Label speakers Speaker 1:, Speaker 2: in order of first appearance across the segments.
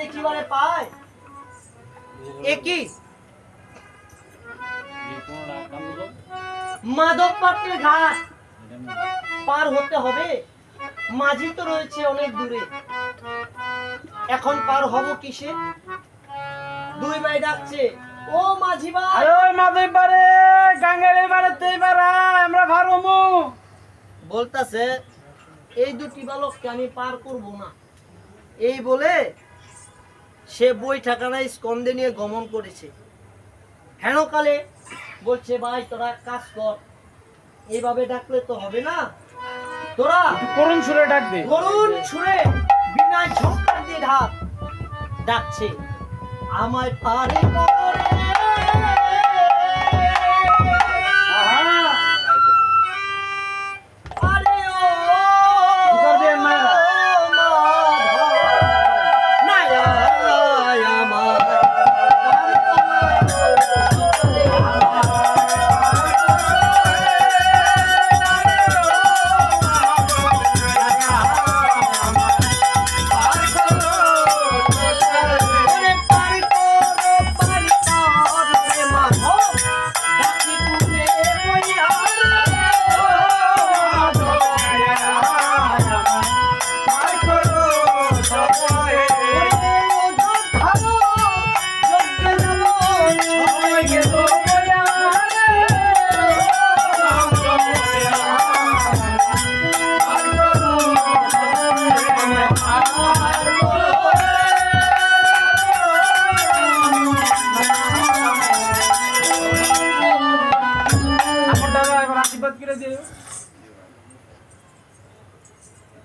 Speaker 1: দেখিবারে পায় একই মাধব পাত্রের ঘাট পার হতে হবে। মাঝি তো রয়েছে অনেক দূরে, এখন পার হব কিসে? দুই ভাই ডাকছে, ও মাঝি ভাই।
Speaker 2: আরে ওই মাঝি পারে গাঙ্গালের বাড়িতে পারা আমরা ভারমু
Speaker 1: বলতাছে এই দুটি বালককে আমি পার করব না। এই বলে সে বই ঠাকানায় স্কন্ধে নিয়ে গমন করেছে। হেনকালে বলছে, ভাই তোরা এক কাজ কর, এইভাবে ডাকলে তো হবে না, তোরা
Speaker 2: করুণ সুরে ডাক দে।
Speaker 1: করুণ সুরে বিনা ঝঙ্কার দিয়ে ডাকছে, আমায় পারে করে আরে ও
Speaker 2: উত্তর দেন মায়েরা।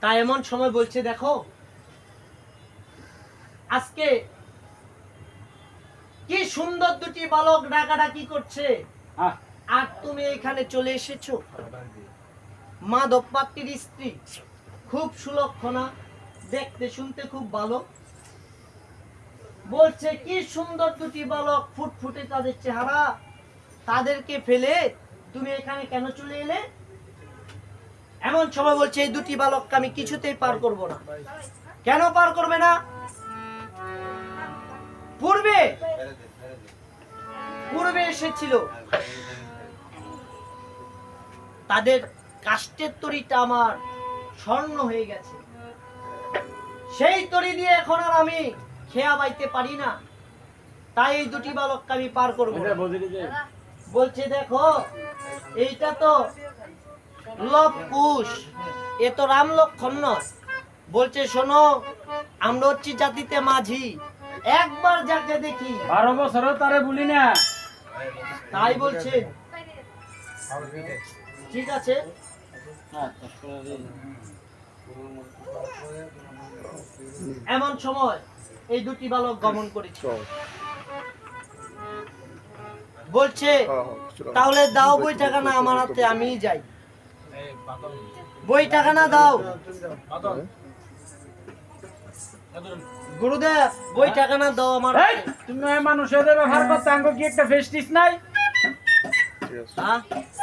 Speaker 1: তাই এমন সময় বলছে, দেখো আজকে কি সুন্দর দুটি বালক ডাকাডাকি করছে, আর তুমি এখানে চলে এসেছো। মাধব পাত্রের স্ত্রী খুব সুলক্ষণা, দেখতে শুনতে খুব ভালো। বলছে কি সুন্দর দুটি বালক, ফুটফুটে তাদের চেহারা, তাদেরকে ফেলে তুমি এখানে কেন চলে এলে? এমন সময় বলছে, এই দুটি বালককে আমি কিছুতেই পার করব না। কেন পার করবে না? পূর্বে এসেছিল, তাদের কাষ্টের তরিটা আমার স্বর্ণ হয়ে গেছে, সেই তরি দিয়ে এখন আর আমি খেয়া বাইতে পারি না, তাই এই দুটি বালককে আমি পার করব না। বলছে দেখো এইটা তো লব কুশ, এ তো রাম লক্ষণ নয়। বলছে শোনো, আমরা হচ্ছি জাতিতে মাঝি, একবার যাকে দেখি
Speaker 2: 12 বছরও তারে বলি না।
Speaker 1: তাই বলছে ঠিক আছে। এমন সময় এই দুটি বালক গমন করেছে। বলছে তাহলে দাও বই টাকানা আমার হাতে, আমিই যাই। বই টাকানা দাও গুরুদেব, বই টাকানা দাও আমার
Speaker 2: এই তুমি মানুষের ব্যবহার করতে আঙ্গ কি একটা ফেস্টিস নাই?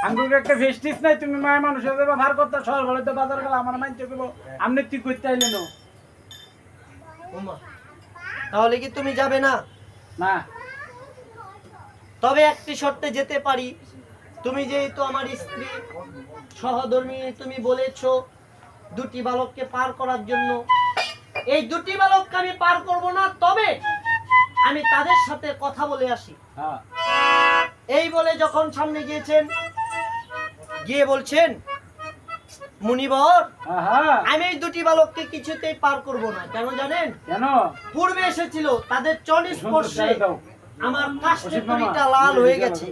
Speaker 2: আঙ্গ কি একটা ফেস্টিস নাই? তুমি মায়ের মানুষের ব্যবহার করতে শহর বলতে বাজার গেলে আমার মাইন্ড করব আমনে তুই করতে আইলেন
Speaker 1: তাহলে কি তুমি যাবে না?
Speaker 2: না,
Speaker 1: তবে একটি শর্তে যেতে পারি। তুমি যেহেতু আমার স্ত্রী সহধর্মী, তুমি বলেছো দুটি বালককে পার করার জন্য। এই দুটি বালককে আমি পার করব না, তবে আমি তাদের সাথে কথা বলে আসি। এই বলে যখন সামনে গিয়েছেন, গিয়ে বলছেন, মুনিবর আমি এই দুটি বালককে কিছুতেই পার করব না। কেন জানেন?
Speaker 2: কেন?
Speaker 1: পূর্বে এসেছিল, তাদের চরণ স্পর্শে আমার কাষ্টের তরিটা লাল হয়ে গেছে,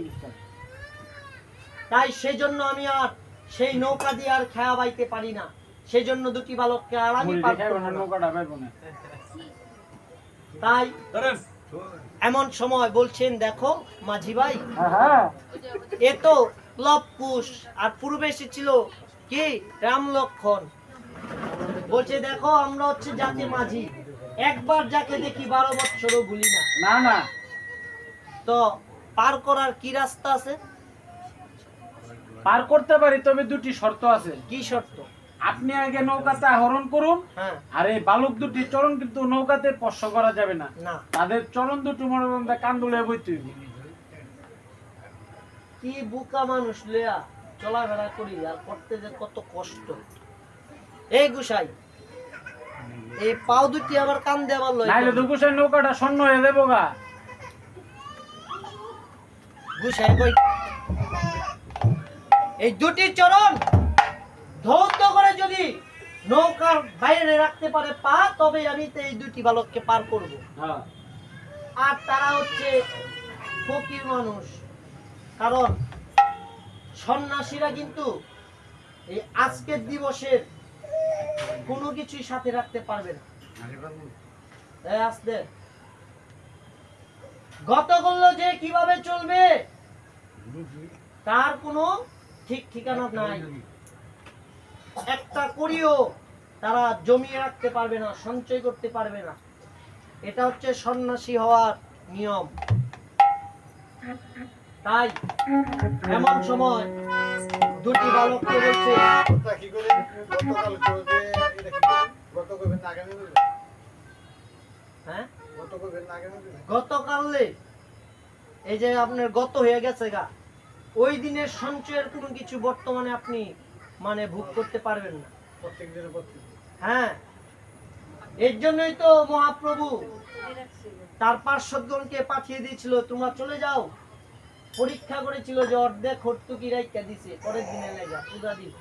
Speaker 1: তাই সেজন্য আমি আর সেই নৌকা দিয়ে আর খেয়া বাইতে পারি না। সেজন্য দুটি বালককে আর আমি পার করব না। তাই এমন সময় বলছেন, দেখো মাঝি ভাই, এ তো লব কুশ, আর পূর্বে এসেছিল কি রাম লক্ষণ। বলছে দেখো আমরা হচ্ছে জাতি মাঝি, একবার যাকে দেখি 12 বছরও ভুলি না।
Speaker 2: না না,
Speaker 1: তো পার করার কি রাস্তা আছে?
Speaker 2: পার করতে পারি, তবে দুটি শর্ত আছে।
Speaker 1: কি শর্ত?
Speaker 2: আপনি আগে নৌকাতে আহরণ করুন,
Speaker 1: হ্যাঁ
Speaker 2: আর এই বালক দুটি চরণ কিন্তু নৌকাতে স্পর্শ করা যাবে না।
Speaker 1: না
Speaker 2: তাদের চরণ দুটি মনে করেন কান্দুলে বইতে হইবে।
Speaker 1: কি বুকা মানুষ লইয়া চলাফেরা করি আর করতে যে কত কষ্ট। এই গুসাই এই পাও দুটি আবার কান দেবার লয়
Speaker 2: নাইলে তো গুছাই নৌকাটা শূন্য হয়ে যাবো গা।
Speaker 1: গুসাই কই এই দুটি চরণ ধৌত করে যদি নৌকার বাইরে রাখতে পারে পা, তবে আমি তো এই দুটি বালককে পার করব।
Speaker 2: হ্যাঁ
Speaker 1: আর তারা হচ্ছে ফকির মানুষ, কারণ সন্ন্যাসীরা কিন্তু এই আজকের দিবসের কোনো কিছুই সাথে রাখতে পারবে না। এই আস্তে গত করলো যে কিভাবে চলবে তার কোনো ঠিক ঠিকানা নাই। একটা করিও তারা জমিয়ে রাখতে পারবে না, সঞ্চয় করতে পারবে না। এটা হচ্ছে সন্ন্যাসী হওয়ার নিয়ম। তাই এমন সময় দুটি বালককে বলছে, হ্যাঁ গতকালে এই যে আপনার গত হয়ে গেছে গা, ওই দিনের সঞ্চয়ের কোনো কিছু বর্তমানে আপনি মানে ভোগ করতে পারবেন না। হ্যাঁ, এর জন্যই তো মহাপ্রভু তার পার্শ্বদগণকে পাঠিয়ে দিয়েছিল, তোমরা চলে যাও। পরীক্ষা করেছিল যে অর্ধেক হর্তুকি রাইখা দিছে, পরের দিনে লেগা পূজা দিন।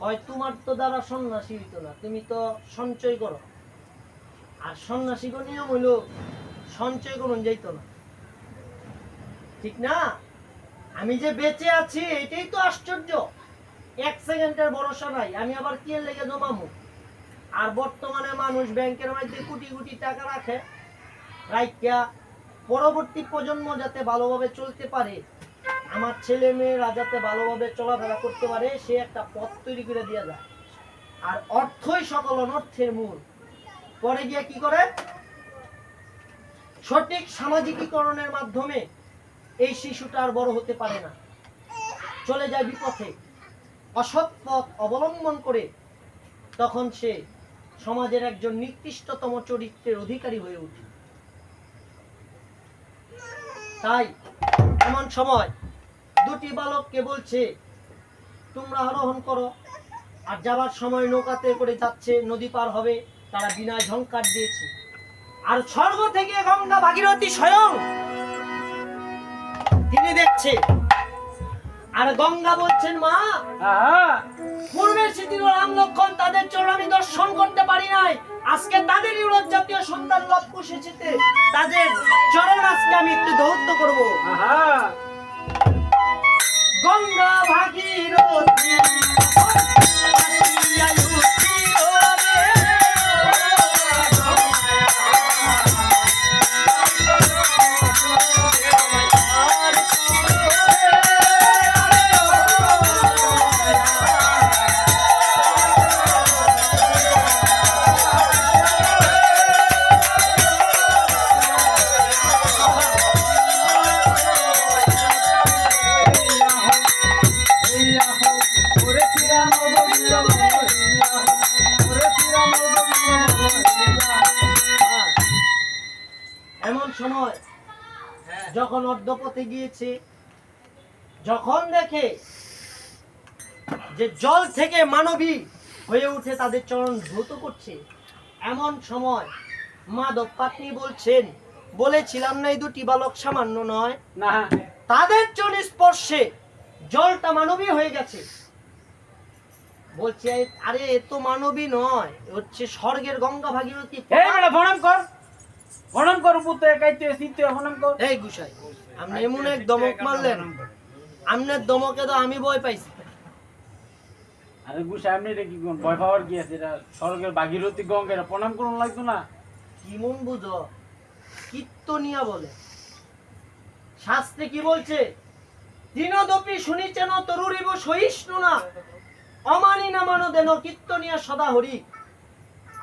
Speaker 1: হয় তোমার তো দ্বারা সন্ন্যাসী হইতো না, তুমি তো সঞ্চয় করো। আর সন্ন্যাসীগণ নিয়ম হইল সঞ্চয় করুন যাইতো না, ঠিক না? আমি যে বেঁচে আছি এটাই তো আশ্চর্য। এক সেকেন্ডের ভরসা নাই, আমি আবার কি লেগে জমামু। আর বর্তমানে মানুষ ব্যাংকের মধ্যে কোটি কোটি টাকা রাখে, রাইখা পরবর্তী প্রজন্ম যাতে ভালোভাবে চলতে পারে, আমার ছেলে মেয়েরা যাতে ভালোভাবে চলাফেরা করতে পারে, সে একটা পথ তৈরি করে দেওয়া যায়। আর অর্থই সকল অনর্থের মূল। পরে গিয়ে কি করে? সঠিক সামাজিকীকরণের মাধ্যমে এই শিশুটা আর বড় হতে পারে না, চলে যায় বিপথে, অসৎ পথ অবলম্বন করে। তখন সে সমাজের একজন নিকৃষ্টতম চরিত্রের অধিকারী হয়ে ওঠে। তাই এমন সময় দুটি বালককে বলছে, তোমরা আরোহণ করো। আর যাবার সময় নৌকাতে করে যাচ্ছে, নদী পার হবে, তারা বিনা ঝংকার দিয়েছে। আর স্বর্গ থেকে গঙ্গা ভাগীরথী স্বয়ং তিনি দেখছে। আর গঙ্গা বলছেন, মা পূর্বের স্মৃতির রাম লক্ষণ তাদের চরণ আমি দর্শন করতে পারি নাই, আজকে তাদের ইউরোপ জাতীয় সন্তান লভ কুশেছিতে তাদের চরণ আজকে আমি একটু দৌত্য করব। গঙ্গা ভাগীরথী আসিয়া লুটিল রে। এমন সময় যখন অর্ধপথে গিয়েছে, যখন দেখে যে জল থেকে মানবী হয়ে উঠে তাদের চরণ ধৌত করছে, এমন সময় মাধব পাত্নী বলছেন, বলেছিলাম না এই দুটি বালক সামান্য নয়,
Speaker 2: না
Speaker 1: তাদের চরণ স্পর্শে জলটা মানবী হয়ে গেছে। বলছে, আরে এ তো মানবী নয়, হচ্ছে স্বর্গের গঙ্গা ভাগীরথী।
Speaker 2: এই বেটা প্রণাম কর, প্রণাম কর, পুতে কাইতে সিতে প্রণাম কর।
Speaker 1: এই গুসাই, আপনি এমন এক দমক মারলেন, আপনার দমকে তো আমি ভয় পাইছি।
Speaker 2: আরে গুসা আপনি এটা কি কোন ভয় পাওয়ার কি আছে? এটা স্বর্গের ভাগীরথী গঙ্গা, এটা প্রণাম করুন লাগতো না?
Speaker 1: কি মন বুঝো, কীর্তনিয়া বলে। শাস্ত্রে কি বলছে? দিনদপি শুনিছেন তরুরিব সহিষ্ণু না, অমানি না মানো দেন কীর্তনিয়া সদা হরি।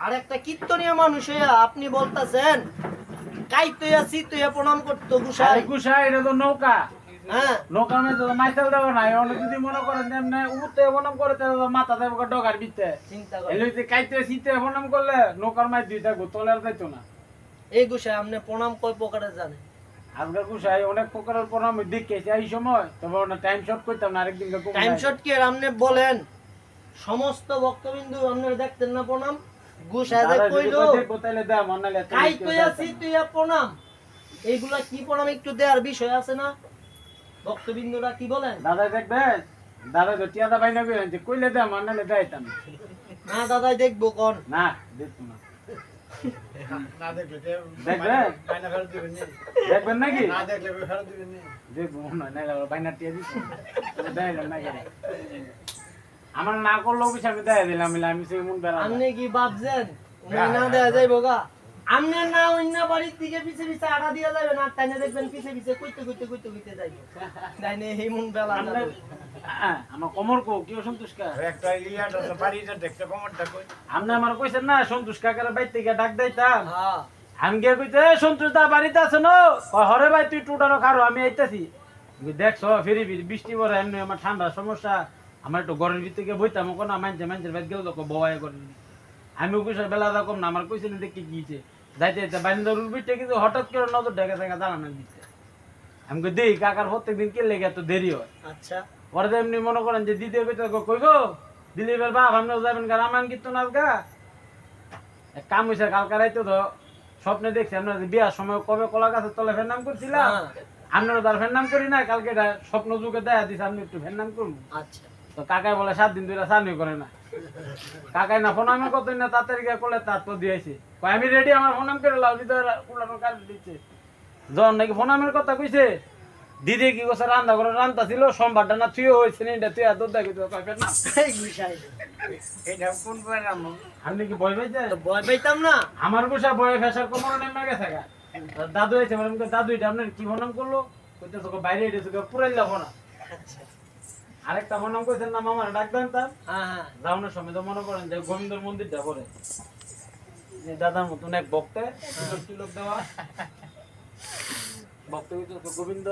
Speaker 1: আর একটা কীর্তনিয়া মানুষ হইয়া আপনি বলতাছেন কাইতইয়া সিতইয়া প্রণাম করতো গুসাই।
Speaker 2: আরে গুসা এটা তো নৌকা,
Speaker 1: হ্যাঁ
Speaker 2: নৌকার মধ্যে তো মাইসেল দেবো না অনেক যদি মনে করেন যে এমনি উঠতে প্রণাম করে তাহলে তো মাথা দেবো ডগার ভিতরে
Speaker 1: চিন্তা করে
Speaker 2: এলে কাইতে শীতে প্রণাম করলে নৌকার মাছ দুই থাকবো তলে আর যাইতো না
Speaker 1: এই গুছাই আপনি প্রণাম কয় প্রকারের জানেন?
Speaker 2: আজকাল কুসাই অনেক প্রকারের প্রণাম দেখেছি এই সময় তবে ওটা টাইম শর্ট করতাম না আরেকদিন
Speaker 1: টাইম শর্ট কি আর আপনি বলেন সমস্ত ভক্তবিন্দু আপনারা দেখতেন না প্রণাম গুছাই যে কইলো
Speaker 2: দেখবো তাহলে দেয় মনে লাগে
Speaker 1: কাই কই আছি তুই প্রণাম এইগুলা কি প্রণাম একটু দেওয়ার বিষয় আছে না ভক্তবিন্দুরা কি বলেন?
Speaker 2: দাদা দেখবেন দাদা তো টিয়াদা বাইনা কইলেন যে কইলে দেয় মনে লাগে দেয়তাম
Speaker 1: না দাদাই দেখবো কোন
Speaker 2: না দেখতো না
Speaker 3: না দেখলে
Speaker 2: দেখবেন
Speaker 3: বাইনা ফেরত দিবেন নি।
Speaker 2: দেখবেন নাকি
Speaker 3: না দেখলে ফেরত দিবেন নি।
Speaker 2: দেখবো না নাইলে বাইনা টিয়া দিচ্ছি দেয় না কেন আমার না করলেও কিছু আমি দেয় দিলাম আমি সেই মন বেড়া
Speaker 1: আপনি কি ভাবছেন উনি না দেয়া যাইবো গা আপনি না অন্য বাড়ির থেকে পিছে পিছে আড়া দিয়া যাবে না তাইনে দেখবেন পিছে পিছে কইতে যাইবো তাইনে এই মন বেলা যাবে।
Speaker 2: আমার কমর কো কি সন্তুষ্ট কা
Speaker 3: একটা ইয়াটা তো বাড়িটা দেখতে কমরটা কই।
Speaker 2: আপনি আমার কইছেন না সন্তুষ্ট কাকার বাইর থেকে ডাক দিতাম
Speaker 1: হ্যাঁ
Speaker 2: আমি গিয়ে কইতে সন্তুষ দা বাড়িতে আছে না হরে ভাই তুই টুটানো খারো আমি আইতাছি দেখছো ফিরি ফিরি বৃষ্টি পরে এমনি আমার ঠান্ডার সমস্যা আমার একটু ঘরের ভিতরে গিয়ে বইতাম কোনো মানুষের বাইর গেল তো বয় করে আমি কইসার বেলা দা কম না আমার কইছিলেন দেখি গিয়েছে যাইতে যাইতে বাইন্দার উঠে কিন্তু হঠাৎ করে নজর ডেকে দেখা দাঁড়ানোর দিচ্ছে আমি কই দেই কাকার প্রত্যেকদিন কে লেগে এত দেরি হয়
Speaker 1: আচ্ছা
Speaker 2: পরে তো এমনি মনে করেন যে দ্বিতীয় কইতে কইগো দিলীপের বাপ আপনিও যাবেন গা রামায়ণ কীর্তন আজগা এক কাম হয়েছে কালকে রাইতে তো স্বপ্নে দেখছি আপনার বিয়ার সময় কবে কলা গাছের তলে ফের নাম করছিলাম
Speaker 1: হ্যাঁ,
Speaker 2: আপনারা তার ফের নাম করি না কালকে এটা স্বপ্ন যুগে দেখা দিছে আপনি একটু ফের নাম করুন
Speaker 1: আচ্ছা
Speaker 2: তো কাকাই বলে 7 দিন ধরে চানি করে না কাকাই না ফোন আমি কত না তাড়াতাড়ি গিয়ে করলে তার তো দিয়েছি আমি রেডি আমার ফোন নাম করে লাউ দিতে উলানোর কাজ দিচ্ছে যখন নাকি ফোন আমের কথা কইছে দিদি কি করছে রান্না করে রান্না ছিল সোমবারটা না তুইও হয়েছে না এটা তুই এত দেখি তো কয় না
Speaker 1: এই গুছাই
Speaker 3: এটা কোন পারাম?
Speaker 2: আপনি কি ভয় পাইছে
Speaker 1: তো ভয় পাইতাম না
Speaker 2: আমার গোসা বয়ে ফেসার কোমর নেমে গেছে গা দাদু হয়েছে মানে দাদু এটা আপনার কি ফোন নাম করলো কইতেছে বাইরে এসে পুরাইলা ফোনা
Speaker 1: আচ্ছা
Speaker 2: আরেকটা ফোন নাম কইছেন না মামার ডাক দেন তার
Speaker 1: হ্যাঁ হ্যাঁ
Speaker 2: যাওয়ানোর সময় তো মনে করেন যে গোবিন্দর মন্দিরটা পরে দাদার মতন এক ভক্তে লোক দেওয়া ভক্ত গোবিন্দ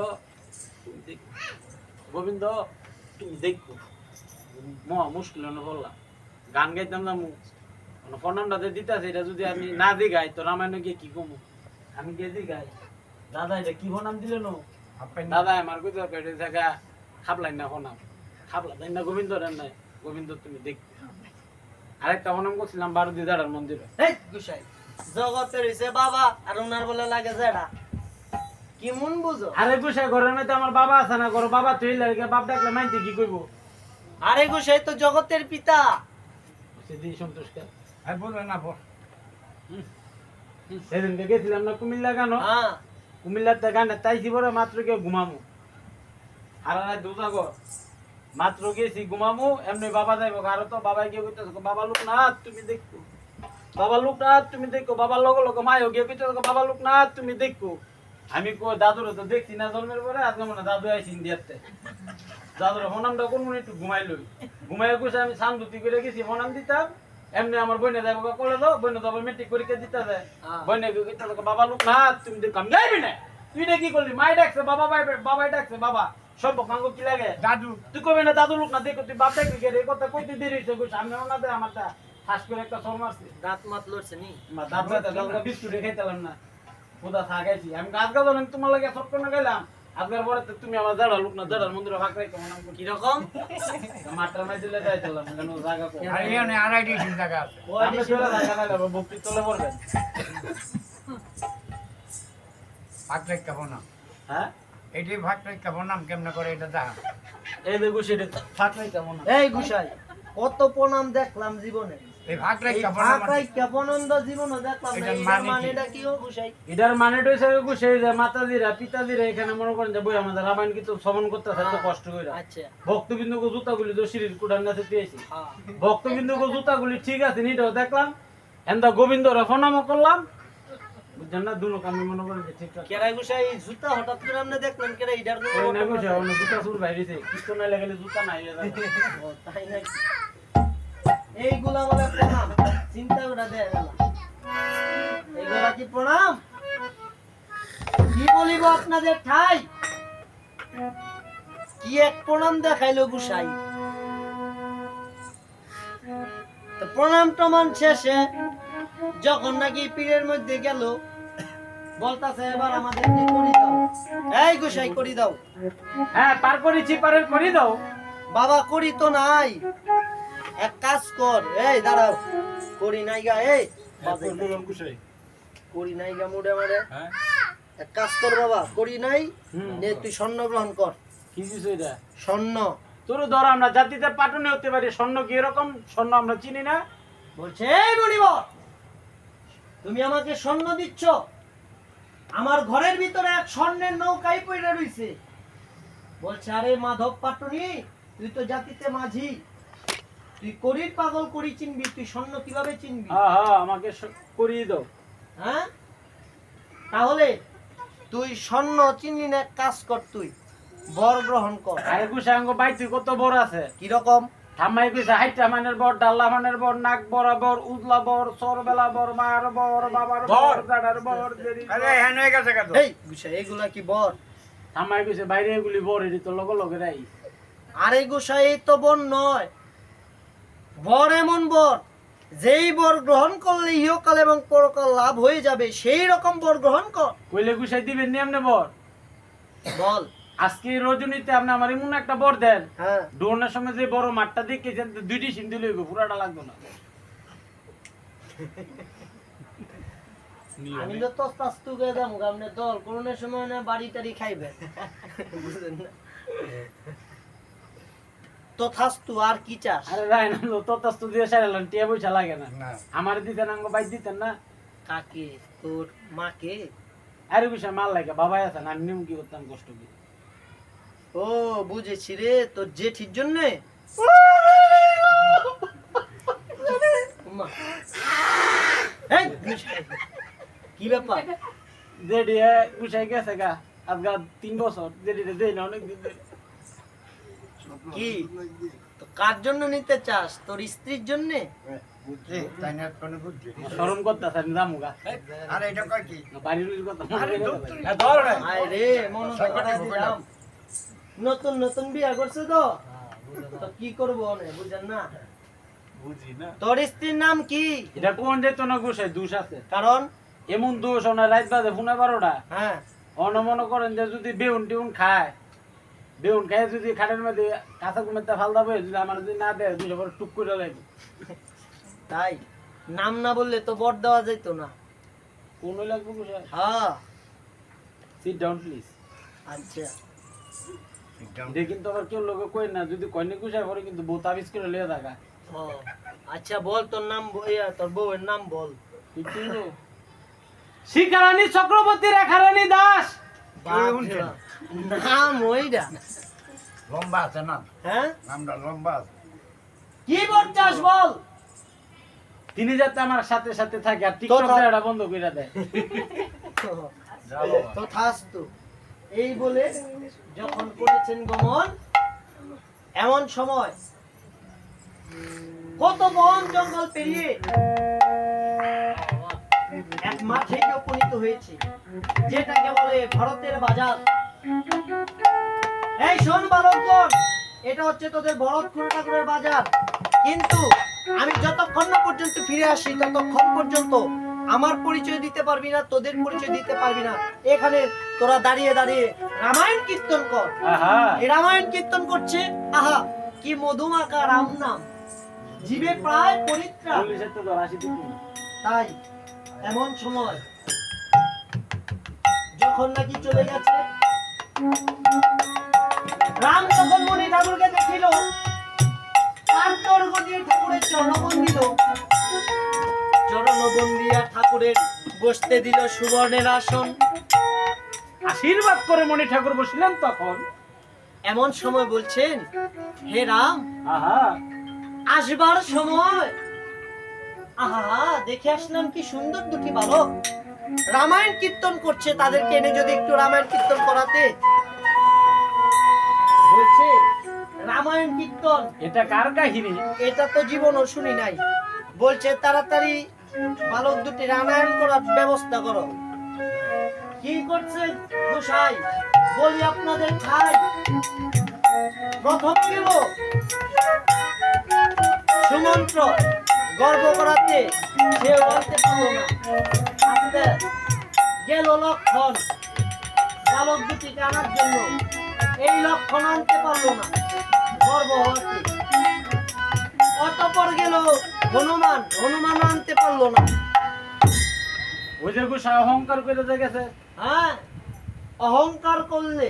Speaker 2: গোবিন্দ তুমি দেখো মহা মুশকিল হলো বললাম গান গাইতাম না প্রণামটা দিতে আছে এটা যদি আমি না দি গাই তো রামায়ণ গিয়ে কি কমু আমি গিয়ে দি গাই দাদা এটা কি প্রণাম দিলে নো দাদা আমার কই দরকার এটা জায়গা খাবলাই না প্রণাম খাবলাই না গোবিন্দ রান নাই গোবিন্দ তুমি দেখো আরেকটা প্রণাম করছিলাম 12 দিদার মন্দিরে
Speaker 1: এই গুছাই জগতের হইছে বাবা আর ওনার বলে লাগে জেডা কি মন বুঝো
Speaker 2: আরে গুছাই ঘরের মধ্যে আমার বাবা আছে না ঘর বাবা তুই লাগে বাপ ডাকলে মাইতে কি কইব
Speaker 1: আরে গুছাই তো জগতের পিতা
Speaker 2: সেদিন সন্তুষ্ট
Speaker 3: আর বলবেন না বল।
Speaker 2: সেদিন গেছিলাম না কুমিল্লা গানো
Speaker 1: হ্যাঁ
Speaker 2: কুমিল্লাতে গানে তাইছি বড় মাত্র গিয়ে ঘুমামু আর দুটা গো মাত্র গেছি ঘুমামু এমনি বাবা যাইব আর তো বাবা গিয়ে কইতেছে বাবা লোক না তুমি দেখো বাবা লোক না তুমি দেখো বাবা লগে লগে মায়ও গিয়ে কইতেছে বাবা লোক না তুমি দেখো আমি কো দাদুর তো দেখছি না জন্মের পরে আজকে মনে দাদু আইছি ইন্ডিয়াতে দাদুর ফোনামটা কোন মনে একটু ঘুমাই লই ঘুমাই কইছে আমি সামদুতি করে গেছি ফোনাম দিতাম এমনি আমার বইনে যাইব কলে দাও বইনে তো আবার মেট্রিক পরীক্ষা দিতে যায় বইনে কইতেছে বাবা লোক না তুমি দেখো আমি যাইবি না তুই না কি করলি মাই ডাকছে বাবা বাবাই ডাকছে বাবা সব কাঙ্গ কি লাগে
Speaker 3: দাদু
Speaker 2: তুই কবে না দাদু লোক না দেখো তুই বাপ ডাকবি কে রে কথা কইতে দেরি হইছে কই সামনে না দে আমারটা ফাঁস করে একটা সর মারছে
Speaker 1: দাঁত মাত লড়ছে নি
Speaker 2: মা দাদু দাদা কালকে বিস্কুট খাইতাম না খোদা থাকাইছি আমি গাছ গাছ আমি তোমার লাগে সব করে গেলাম আজকের পরে তো তুমি আমার দাঁড়া লোক না দাঁড়ার মন্দিরে ভাগ রাখো মনে
Speaker 1: কিরকম
Speaker 2: মাটার মাই দিলে যাইতাম কেন জায়গা কো
Speaker 3: আর এখানে আড়াই ডিসি জায়গা আছে।
Speaker 2: আমি চলে জায়গা না যাবো ভক্তি চলে পড়বেন
Speaker 3: ভাগ রেখা বনাম।
Speaker 2: হ্যাঁ
Speaker 3: এটি ভাগ রেখা বনাম কেমনে করে এটা দেখা।
Speaker 2: এই দেখো সেটা ফাট নাই কেমন
Speaker 1: এই গুছাই কত প্রণাম দেখলাম জীবনে
Speaker 3: এই ভাগ
Speaker 1: এই
Speaker 3: রেখা বনাম
Speaker 1: ভাকাই কেপনন্দ জীবনে দেখলাম না
Speaker 3: এটার
Speaker 1: এটার
Speaker 3: মানে কি?
Speaker 1: মানেটা কি ও গুছাই
Speaker 2: এটার মানে হইছে গুছে যে মাতাজিরা পিতাজিরা এখানে মনে করেন যে বই আমাদের রামায়ণ কিন্তু শ্রবণ করতে এত কষ্ট কইরা
Speaker 1: আচ্ছা
Speaker 2: ভক্তবিন্দু জুতাগুলি তো সিঁড়ির কুড়ার কাছে পেয়েছি
Speaker 1: হ্যাঁ
Speaker 2: ভক্তবিন্দু জুতাগুলি ঠিক আছে নিটাও দেখলাম এন্দা গোবিন্দরা ফোনাম করলাম বুঝছেন না দুনো আমি মনে করেন যে ঠিক আছে
Speaker 1: কেরাই গুছাই জুতা হঠাৎ করে আপনি দেখলেন কেরা ইডার
Speaker 2: ওই না গুছে অন্য জুতা সুর বাইরেছে কিছু না লাগালে জুতা নাই রে দাদা।
Speaker 1: ও তাই নাকি এইগুলা বলে প্রণাম চিন্তা করে দেয় গেল এইগুলা কি প্রণাম কি বলিব আপনাদের ঠাই কি এক প্রণাম দেখাইলো গুসাই। তো প্রণাম টমান শেষে যখন নাকি পীরের মধ্যে গেল, বলতাছে এবার আমাদেরকে করি দাও। এই গুসাই করি দাও।
Speaker 2: হ্যাঁ পার করেছি, পারের করি দাও।
Speaker 1: বাবা করি তো নাই, এক কাজ কর। এই দাঁড়াও, করি নাই গা। এই করি নাই গা মুড়ে মারে। এক কাজ কর বাবা, করি নাই নে, তুই স্বর্ণ গ্রহণ কর।
Speaker 2: কি কিছু এটা?
Speaker 1: স্বর্ণ।
Speaker 2: তোর ধর আমরা জাতিতে পাটনে হতে পারি, স্বর্ণ কি এরকম স্বর্ণ আমরা চিনি না?
Speaker 1: বলছে এই মনিবর, তুমি আমাকে স্বর্ণ দিচ্ছ? আমার ঘরের ভিতরে এক স্বর্ণের নৌকাই পড়ে রইছে। বলছে আরে মাধব পাটনি, তুই তো জাতিতে মাঝি, তুই করির পাগল করি চিনবি, তুই স্বর্ণ কিভাবে চিনবি?
Speaker 2: হ্যাঁ হ্যাঁ আমাকে করিয়ে দাও।
Speaker 1: হ্যাঁ, তাহলে তুই স্বর্ণ চিনলি না, এক কাজ কর, তুই বর গ্রহণ কর।
Speaker 2: আরে গুসাঙ্গ ভাই তুই কত বড় আছে?
Speaker 1: কিরকম?
Speaker 2: ঠাম্মাই কইছে হাইটা মানের বর, ডাল্লা মানের বর, নাক বরাবর, উজলা বর, সরবেলা বর, মার বর, বাবার বর, দাদার বর, দেরি
Speaker 3: আরে হ্যাঁ হয়ে গেছে কত
Speaker 1: এই গুসাই, এগুলা কি বর?
Speaker 2: ঠাম্মাই কইছে বাইরে এগুলি বর, এটি তো লগে লগে রাই।
Speaker 1: আরে গোসাই, এই তো বর নয়। বর এমন বর, যেই বর গ্রহণ করলে ইহকাল এবং পরকাল লাভ হয়ে যাবে, সেই রকম বর গ্রহণ কর।
Speaker 2: কইলে গুসাই দিবেন নি এমনি বর?
Speaker 1: বল।
Speaker 2: আজকে এই রজনীতে আপনি আমার এমন একটা বর দেন,
Speaker 1: হ্যাঁ,
Speaker 2: ডোনের সময় যে বড় মাঠটা দেখেছেন, দুইটি সিন্ধু লইব, পুরাটা লাগতো না।
Speaker 1: আমি তো তস্তাস্তু করে দাম গামনে দল করোনার সময় না বাড়ি টাড়ি খাইবে, বুঝলেন না? তথাস্তু, আর কি চাস?
Speaker 2: আরে রায়না ততাস্তু দিয়ে সারালেন, টিয়া পয়সা লাগে না।
Speaker 3: না
Speaker 2: আমার দিতেন আঙ্গ বাইর দিতেন না।
Speaker 1: কাকে? তোর মাকে?
Speaker 2: আরে বিষয় মাল লাগে, বাবাই আছেন, আমি নিয়ম কি করতাম কষ্ট কি।
Speaker 1: ও বুঝেছি রে, তোর জেঠির জন্যে। উম্মা। এই, কি ব্যাপার?
Speaker 2: যেটি গুছাই গেছে গা আজকা 3 বছর, যেটি দেই না অনেক দিন ধরে।
Speaker 1: কি তো কার জন্য নিতে চাস? তোর স্ত্রীর জন্য?
Speaker 3: বুঝছি তাই না, কোনো বুঝছি
Speaker 2: শরম করতেছে, আমি যাবো গা।
Speaker 3: আরে এটা কয় কি
Speaker 2: বাড়ির কথা
Speaker 3: আরে ধর রে
Speaker 1: আয় রে, মনে কথা দিলাম। নতুন নতুন বিয়া করছে তো, তো কি করবো বুঝেন না?
Speaker 2: বুঝি না।
Speaker 1: তোর স্ত্রীর নাম কি?
Speaker 2: এটা কোন যেত না গুছাই, দোষ আছে।
Speaker 1: কারণ
Speaker 2: এমন দোষ ওনার রাত বাজে 12:30।
Speaker 1: হ্যাঁ,
Speaker 2: অন মনে করেন যে যদি বেউন টেউন খায়, বেউন খায় যদি খাটের মধ্যে কাঁচা কুমেরটা ফালদা বয়ে যদি আমার যদি না দেয়, দুটো করে টুক করে লাগবে।
Speaker 1: তাই নাম না বললে তো বর দেওয়া যেত না।
Speaker 2: কোন লাগবে গুছাই?
Speaker 1: হ্যাঁ,
Speaker 2: সিট ডাউন প্লিজ।
Speaker 1: আচ্ছা।
Speaker 2: এটা কিন্তু আবার কেউ লোকে কই না, যদি কইনি গুছাই পরে কিন্তু বউ তাবিজ করে লিয়ে থাকা।
Speaker 1: ও আচ্ছা, বল তোর নাম, তোর বউয়ের নাম বল।
Speaker 2: শিখারানী চক্রবর্তী, রেখারানী দাস।
Speaker 1: নাম ওইটা?
Speaker 3: লম্বা আছে না,
Speaker 1: হ্যাঁ,
Speaker 3: নামটা লম্বা আছে।
Speaker 1: কি বল চাস বল।
Speaker 2: তিনি যাতে আমার সাথে সাথে থাকে আর টিকটকটা এটা বন্ধ করে দেয়।
Speaker 3: যা বাবা।
Speaker 1: তথাস্তু। এই বলে যখন করেছেন গমন, এমন সময় কত বন জঙ্গল পেরিয়ে এক মাঠে উপনীত হয়েছে, যেটাকে বলে ভারতের বাজার। এই শোন বালকগণ, এটা হচ্ছে তোদের ভরতপুর ঠাকুরের বাজার। কিন্তু আমি যতক্ষণ না পর্যন্ত ফিরে আসি, ততক্ষণ পর্যন্ত আমার পরিচয় দিতে পারবি না, তোদের পরিচয় দিতে পারবি না। এখানে তোরা দাঁড়িয়ে দাঁড়িয়ে রামায়ণ কীর্তন কর।
Speaker 2: আহা,
Speaker 1: এই রামায়ণ কীর্তন করছে, আহা কি মধুমাখা রাম নাম, জীবে প্রায় পরিত্রাণ।
Speaker 2: পুলিশের তো ধরা আসি দিত না।
Speaker 1: তাই এমন সময় যখন নাকি চলে গেছে, রাম যখন মণি ঠাকুরকে দেখিল, আন্তর্গতির ঠাকুরের চরণবন্দিল, চরণবন্দিয়া ঠাকুরের বসতে দিল সুবর্ণের আসন।
Speaker 2: আশীর্বাদ করে মণি ঠাকুর বসলেন। তখন
Speaker 1: এমন সময় বলছেন, হে রাম,
Speaker 2: আহা,
Speaker 1: আসবার সময়। আহা, দেখে আসলাম কি সুন্দর দুটি বালক রামায়ণ কীর্তন করছে, তাদেরকে এনে যদি একটু রামায়ণ কীর্তন করাতে। বলছে রামায়ণ কীর্তন,
Speaker 2: এটা কার কাহিনী?
Speaker 1: এটা তো জীবনও শুনি নাই। বলছে তাড়াতাড়ি বালক দুটি রামায়ণ করার ব্যবস্থা করো। কি করছে গোসাই বলি আপনাদের খাই। প্রথম গেল সুমন্ত্র গর্ব করাতে, সে বলতে পারলো না। আস্তে গেল লক্ষণ বালক দুটিকে আনার জন্য, এই লক্ষণ আনতে পারলো না গর্ব হওয়াতে। অতঃপর গেল হনুমান আনতে পারলো না।
Speaker 2: ওই যে গোসাই অহংকার করে গেছে।
Speaker 1: হ্যাঁ, অহংকার করলে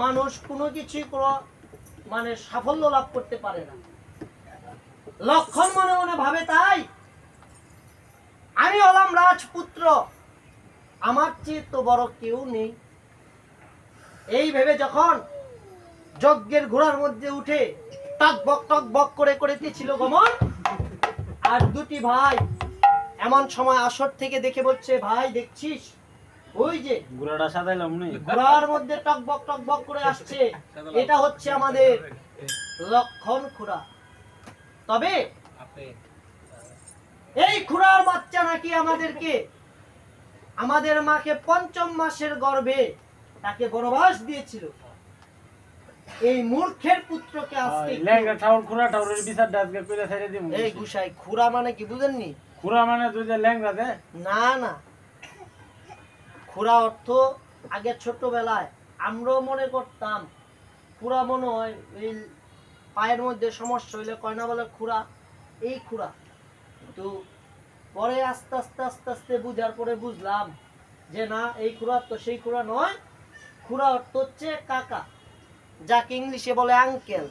Speaker 1: মানুষ কোনো কিছুই মানে সাফল্য লাভ করতে পারে না। লক্ষণ মনে মনে ভাবে, তাই আমি হলাম রাজপুত্র, আমার চেয়ে তো বড় কেউ নেই। এই ভেবে যখন যজ্ঞের ঘোড়ার মধ্যে উঠে টক বক করে করেছিল গমন, আর দুটি ভাই এমন সময় আসর থেকে দেখে বলছে, ভাই দেখছিস ওই যে
Speaker 2: ঘোড়াটা সাজাইলাম নি,
Speaker 1: ঘোড়ার মধ্যে টক বক করে আসছে, এটা হচ্ছে আমাদের লক্ষণ খুড়া। তবে এই খুড়ার বাচ্চা নাকি আমাদের মাকে ৫ম মাসের গর্ভে তাকে বনবাস দিয়েছিল। এই মূর্খের পুত্রকে আজকে
Speaker 2: লেঙ্গা ঠাউর খুড়া ঠাউরের বিচারটা আজকে কইরা ছেড়ে দিমু।
Speaker 1: এই গুসাই খুড়া মানে কি বুঝেননি?
Speaker 2: খুড়া মানে তুই যে লেঙ্গা দে
Speaker 1: না, খুড়া অর্থ আগে ছোটবেলায় আমরাও মনে করতাম খুড়া মনে হয় এই পায়ের মধ্যে সমস্যা হইলে কয় না বলে খুড়া, এই খুড়া। তো পরে আস্তে বুঝার পরে বুঝলাম যে না, এই খুড়া তো সেই খুড়া নয়, খুড়া অর্থ হচ্ছে কাকা, যাকে ইংলিশে বলে আঙ্কেল।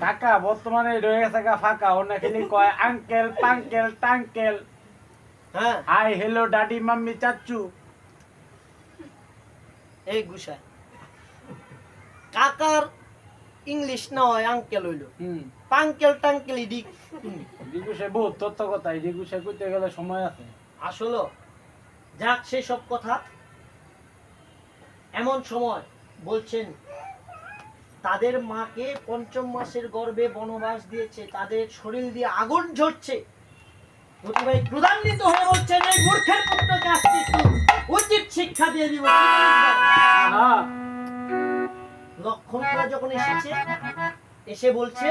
Speaker 2: কাকা বর্তমানে রয়ে গেছে ফাঁকা, ওনা খালি কয় আঙ্কেল পাঙ্কেল টাঙ্কেল,
Speaker 1: হ্যাঁ,
Speaker 2: হাই হ্যালো ডাডি মাম্মি চাচু।
Speaker 1: এই গুসাই কাকার ইংলিশ না হয় আঙ্কেল হইল, পাঙ্কেল টাঙ্কেল ইডি
Speaker 2: দিগুসে বহুত তথ্য কথা, দিগুসে কইতে গেলে সময় আছে
Speaker 1: আসলে। যাক সেই সব কথা। এমন সময় বলছেন তাদের মাকে ৫ম মাসের গর্ভে বনবাস দিয়েছে, তাদের শরীর দিয়ে আগুন ঝরছে। দুটি ভাই ক্রোধান্বিত হয়ে বলছেন, এই মূর্খের পুত্রকে আজকে একটু উচিত শিক্ষা দিয়ে দিব। লক্ষণরা যখন এসে বলছে,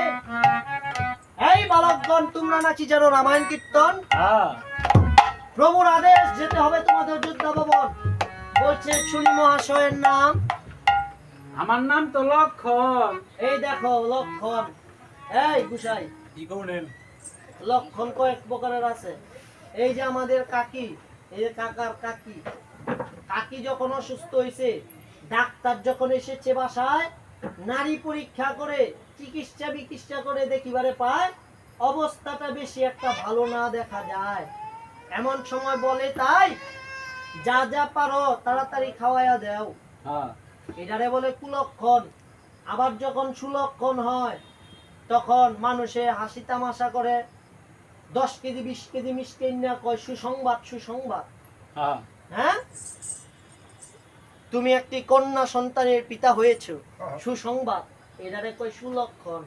Speaker 1: এই বালকগণ, তোমরা নাকি জানো রামায়ণ কীর্তন? প্রভুর আদেশ, যেতে হবে তোমাদের যোদ্ধা ভবন। বলছে শুনি মহাশয়ের নাম।
Speaker 2: আমার নাম তো লক্ষণ।
Speaker 1: এই দেখো লক্ষণ। এই গুসাই,
Speaker 3: কি করলেন?
Speaker 1: লক্ষণ কয়েক প্রকারের আছে। এই যে আমাদের কাকি, এই যে কাকার কাকি, কাকি যখন অসুস্থ হয়েছে, ডাক্তার যখন এসেছে বাসায়, নারী পরীক্ষা করে চিকিৎসা করে দেখিবারে পায় অবস্থাটা বেশি একটা ভালো না দেখা যায়। এমন সময় বলে, তাই যা পারো তাড়াতাড়ি খাওয়াইয়া দাও। এটারে বলে কুলক্ষণ। আবার যখন সুলক্ষণ হয়, তখন মানুষে হাসি তামাশা করে, 10 কেজি 20 কেজি মিষ্টি না কয় সুসংবাদ। হ্যাঁ, তুমি একটি কন্যা সন্তানের পিতা হয়েছো, সুসংবাদ, এটারে কয় সুলক্ষণ।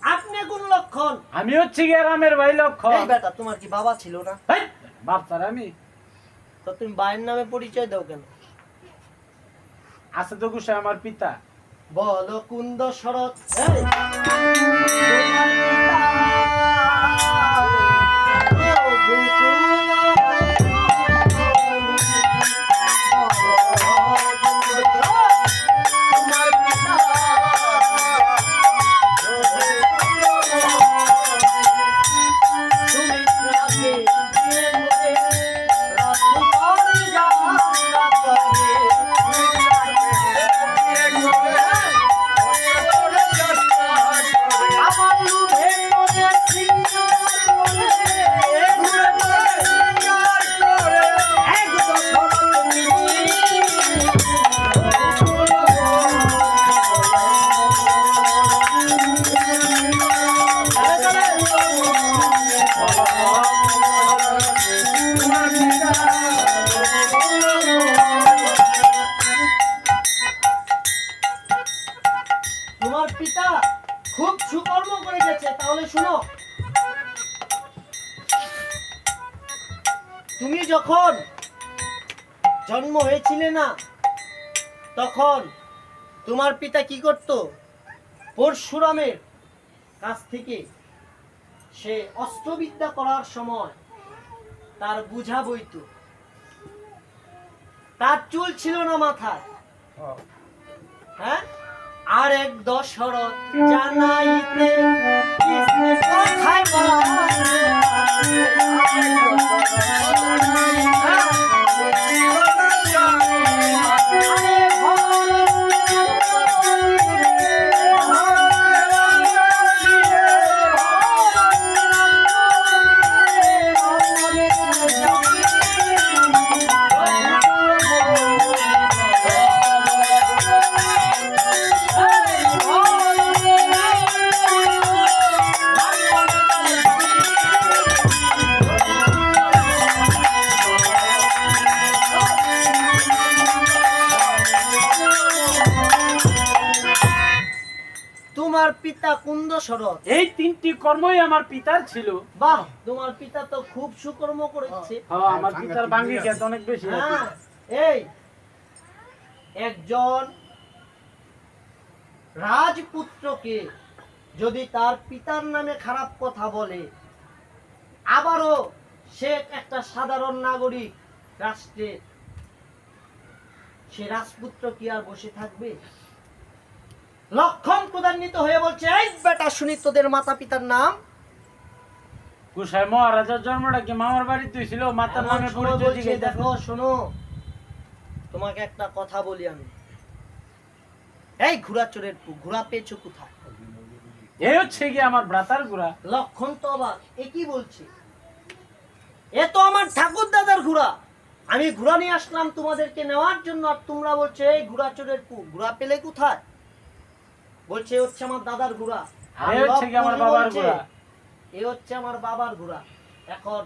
Speaker 1: আপনি কোন লক্ষণ?
Speaker 2: আমি হচ্ছি গ্রামের ভাই লক্ষণ।
Speaker 1: এই বেটা, তোমার কি বাবা ছিল না?
Speaker 2: বাপ স্যার আমি
Speaker 1: তো তুমি ভাইয়ের নামে পরিচয় দাও কেন?
Speaker 2: আছে তো গুসে আমার পিতা।
Speaker 1: বলো কুন্দ শরৎ, তোমার পিতা আমার জন্ম হয়েছিলে না, তখন তোমার পিতা কি করত? পরশুরামের কাছ থেকে সে অস্ত্রবিদ্যা করার সময় তার বুঝা বইত। তার চুল ছিল না মাথায়, হ্যাঁ? আর এক দশরথ জানাইতে কৃষ্ণে কথায় তোমার পিতা কুন্দ শরৎ।
Speaker 2: এই তিনটি কর্মই আমার পিতার ছিল।
Speaker 1: বাহ, তোমার পিতা তো খুব সুকর্ম করেছে।
Speaker 2: হ্যাঁ, আমার পিতার বাঙ্গি খেত অনেক বেশি আছে।
Speaker 1: হ্যাঁ, এই একজন রাজপুত্রকে যদি তার পিতার নামে খারাপ কথা বলে, আবারও সে একটা সাধারণ নাগরিক রাষ্ট্রের, সে রাজপুত্র কি আর বসে থাকবে? লক্ষণ ক্রোধান্বিত হয়ে বলছে, এই বেটা শুনি তোদের মাতা পিতার নাম।
Speaker 2: কুশাই মহারাজার জন্মটা কি মামার বাড়িতে ছিল? মাতার
Speaker 1: এমন
Speaker 2: নামে
Speaker 1: সময়
Speaker 2: পরিচয়
Speaker 1: বলছে,
Speaker 2: জিজ্ঞেস
Speaker 1: দেখো শোনো, তোমাকে একটা কথা বলি আমি। এই ঘোড়া চোরের পু, ঘোড়া পেয়েছো কোথায়?
Speaker 2: এই হচ্ছে কি আমার ভ্রাতার ঘোড়া।
Speaker 1: লক্ষণ তো অবাক, এ কি বলছে? এ তো আমার ঠাকুর দাদার ঘোড়া। আমি ঘোড়া নিয়ে আসলাম তোমাদেরকে নেওয়ার জন্য, আর তোমরা বলছো এই ঘোড়া চোরের পু, ঘোড়া পেলে কোথায়? বলছে এ হচ্ছে আমার দাদার ঘোড়া। আর
Speaker 2: এই হচ্ছে কি আমার
Speaker 1: লক্ষণ
Speaker 2: বাবার
Speaker 1: বলছে,
Speaker 2: ঘোড়া।
Speaker 1: এ হচ্ছে আমার বাবার ঘোড়া। এখন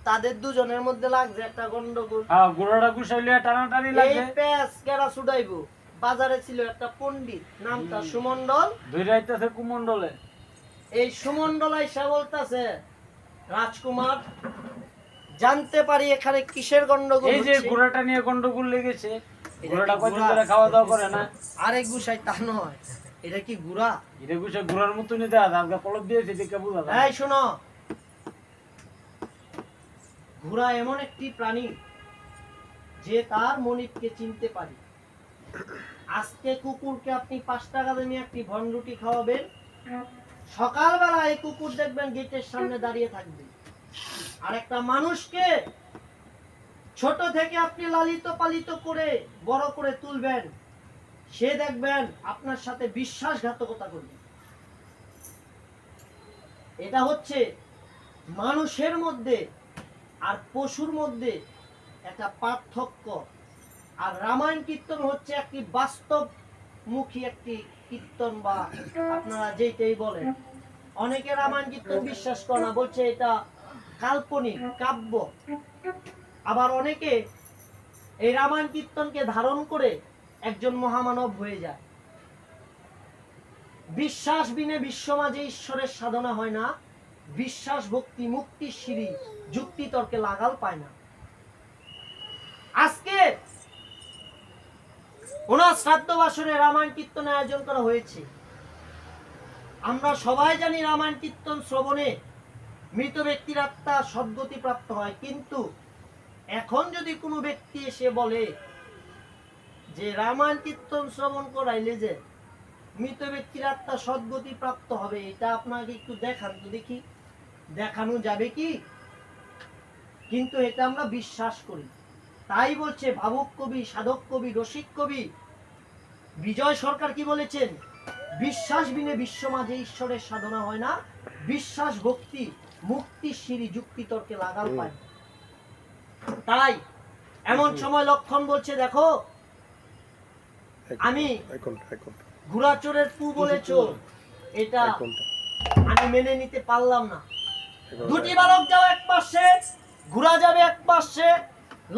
Speaker 1: তাদের দুজনের মধ্যে লাগছে একটা গন্ডগোল।
Speaker 2: হ্যাঁ, ঘোড়াটা কুশাইলে টানাটানি
Speaker 1: এই
Speaker 2: লাগে।
Speaker 1: প্যাস কেরা ছুটাইবো? বাজারে ছিল একটা পণ্ডিত, নাম তার সুমন্ডল।
Speaker 2: দুই রাইতেছে কুমন্ডলে।
Speaker 1: এই সুমন্ডল আইসা বলতাছে, রাজকুমার, জানতে পারি এখানে কিসের গন্ডগোল
Speaker 2: এই যে
Speaker 1: হচ্ছে?
Speaker 2: ঘোড়াটা নিয়ে গন্ডগোল লেগেছে।
Speaker 1: এটা
Speaker 2: ঘোড়াটা
Speaker 1: কি
Speaker 2: কয়দিন
Speaker 1: ঘোড়া?
Speaker 2: ধরে খাওয়া দাওয়া করে না।
Speaker 1: আরে গুসাই তা নয়, এটা কি গুড়া?
Speaker 2: এটা কুশে ঘোড়ার মতনই দেয়া, আজকে কলব দিয়েছে দেখে বুঝা যায়।
Speaker 1: এই শোনো, ঘোড়া এমন একটি প্রাণী যে তার মনিবকে চিনতে পারে। আজকে কুকুরকে আপনি 5 টাকা দিয়ে একটি ভনরুটি খাওয়াবেন, সকালবেলা এই কুকুর দেখবেন গেটের সামনে দাঁড়িয়ে থাকবে। আর একটা মানুষকে ছোট থেকে আপনি লালিত পালিত করে বড় করে তুলবেন, সে দেখবেন আপনার সাথে বিশ্বাসঘাতকতা করবে। এটা হচ্ছে মানুষের মধ্যে আর পশুর মধ্যে একটা পার্থক্য। আর রামায়ণ কীর্তন হচ্ছে একটি বাস্তবমুখী একটি কীর্তন, বা আপনারা যেটাই বলেন। অনেকে রামায়ণ কীর্তন বিশ্বাস করে না, বলছে এটা কাল্পনিক কাব্য। আবার অনেকে এই রামায়ণ কীর্তনকে ধারণ করে একজন মহামানব হয়ে যায়। বিশ্বাস বিনে বিশ্বমাঝে ঈশ্বরের সাধনা হয় না। বিশ্বাস ভক্তি মুক্তির সিঁড়ি যুক্তি তর্কে লাগাল পায় না। আজকে ওনার শ্রাদ্ধ বাসরে রামায়ণ কীর্তন আয়োজন করা হয়েছে। আমরা সবাই জানি রামায়ণ কীর্তন শ্রবণে মৃত ব্যক্তির আত্মা সদ্গতি প্রাপ্ত হয়। কিন্তু এখন যদি কোনো ব্যক্তি এসে বলে যে রামায়ণ কীর্তন শ্রবণ করাইলে যে মৃত ব্যক্তির আত্মা সদ্গতি প্রাপ্ত হবে, এটা আপনাকে একটু দেখান তো দেখি, দেখানো যাবে কি? কিন্তু এটা আমরা বিশ্বাস করি। তাই বলছে ভাবুক কবি, সাধক কবি, রসিক কবি বিজয় সরকার কি বলেছেন? বিশ্বাস বিনে বিশ্ব মাঝে ঈশ্বরের সাধনা হয় না। বিশ্বাস ভক্তি মুক্তির সিঁড়ি যুক্তি তর্কে লাগাল পায়। তাই এমন সময় লক্ষণ বলছে, দেখো আমি ঘোড়া চোরের পু বলেছো, এটা আমি মেনে নিতে পারলাম না। দুটি বালক যাও এক পাশে, ঘোড়া যাবে এক পাশে,